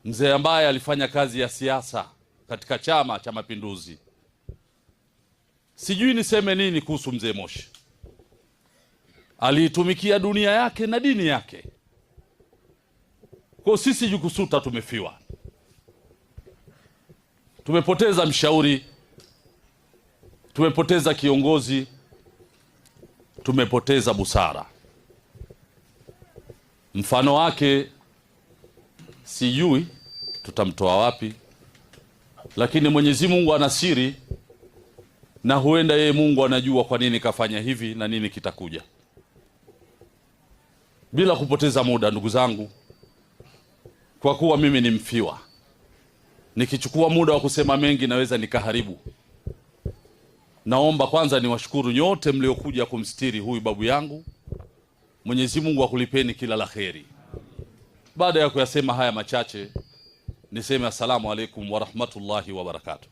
mzee ambaye alifanya kazi ya siasa katika Chama cha Mapinduzi. Sijui niseme nini kuhusu mzee Moshi. Aliitumikia dunia yake na dini yake. Kwa sisi JUKUSUTA tumefiwa. Tumepoteza mshauri, tumepoteza kiongozi, tumepoteza busara. Mfano wake sijui tutamtoa wapi, lakini Mwenyezi Mungu ana siri, na huenda yeye Mungu anajua kwa nini kafanya hivi na nini kitakuja. Bila kupoteza muda, ndugu zangu, kwa kuwa mimi ni mfiwa, nikichukua muda wa kusema mengi naweza nikaharibu. Naomba kwanza niwashukuru nyote mliokuja kumstiri huyu babu yangu. Mwenyezi Mungu akulipeni kila la kheri. Baada ya kuyasema haya machache, niseme assalamu alaikum wa rahmatullahi wa barakatuh.